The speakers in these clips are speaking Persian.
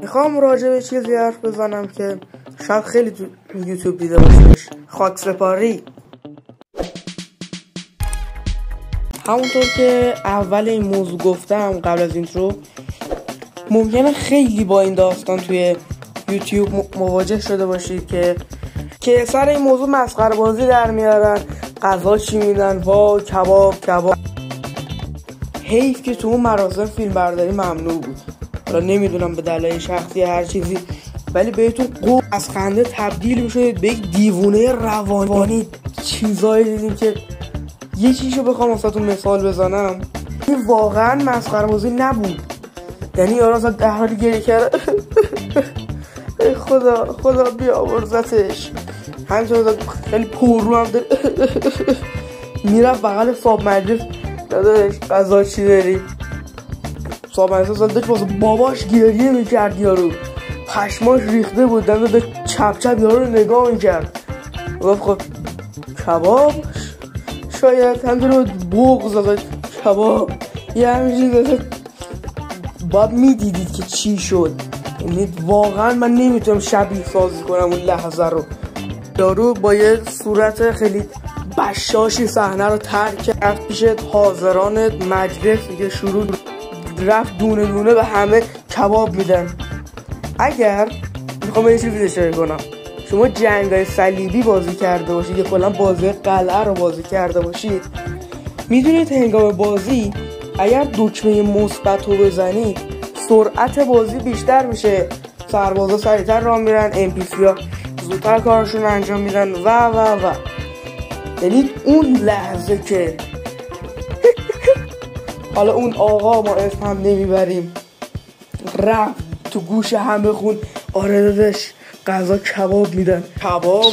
میخوام راجع به چیزی حرف بزنم که شاید خیلی تو یوتیوب دیده باشیش. خاکسپاری. همونطور که اول این موضوع گفتم قبل از اینترو، ممکنه خیلی با این داستان توی یوتیوب مواجه شده باشید که سر این موضوع مسخره بازی در میارن، غذا چی میدن، وا کباب. حیف که تو اون مراسم فیلم برداری ممنوع بود. حالا نمیدونم به دلایل شخصی هر چیزی، ولی بهتون از خنده تبدیل میشدید به یک دیوونه روانی. چیزایی دیدیم که یه چیزو بخوام واسهتون مثال بزنم، این واقعا مسخره بازی نبود. یعنی یارو اصلا در حالی گریه کرد خدا بیاورزتش، همینطور خیلی پررو هم میرفت بغل صاحب مجلس، داداش غذا چی داری؟ صاحب مجلس داشت واسه باباش گریه میکرد، یارو پشماش ریخته بود، داشت چپ یارو رو نگاه میکرد. گفت خب کباب شاید همینطور بغض ازش کباب یه همین چیز. باید میدیدید که چی شد. یعنی واقعا من نمیتونم شبیه سازی کنم اون لحظه رو. یارو با یه صورت خیلی بشاشی صحنه رو ترک کرد پیش حاضران مجلس که شروع رفت دونه دونه به همه کباب میدن. اگر میخوام یه چیزی اشاره کنم، شما جنگ‌های صلیبی بازی کرده باشید یا کلا بازی قلعه رو بازی کرده باشید، میدونید هنگام بازی اگر دکمه مثبت رو بزنید سرعت بازی بیشتر میشه، سربازا سریعتر راه میرن، NPC‌ها زودتر کارشون انجام میدن و یعنی اون لحظه که حالا اون آقا ما اسم هم نمیبریم رفت تو گوش همه خون آره داداش غذا کباب میدن، کباب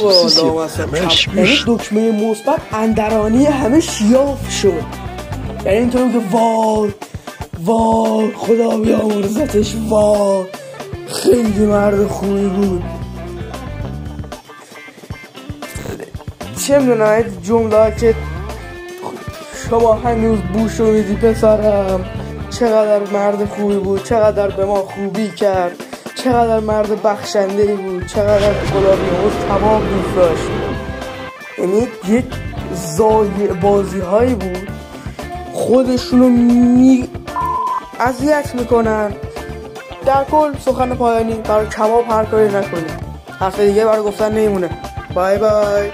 یعنی دکمه مثبت اندرانی همه شیاف شد. یعنی اینطور که وای خدا بیامرزتش، وای خیلی مرد خوبی بود. چه میدونم جمله که شما هنوز بوشو میدی پسرم، چقدر مرد خوبی بود، چقدر به ما خوبی کرد، چقدر مرد بخشنده‌ای بود، چقدر خدا بیامرز کباب دوست داشت. یعنی یک بازی هایی بود خودشونو اذیت میکنن. در کل سخن پایانی برای کباب هر کاری نکنید، هفته دیگه برای گفتن نمیمونه. بای بای.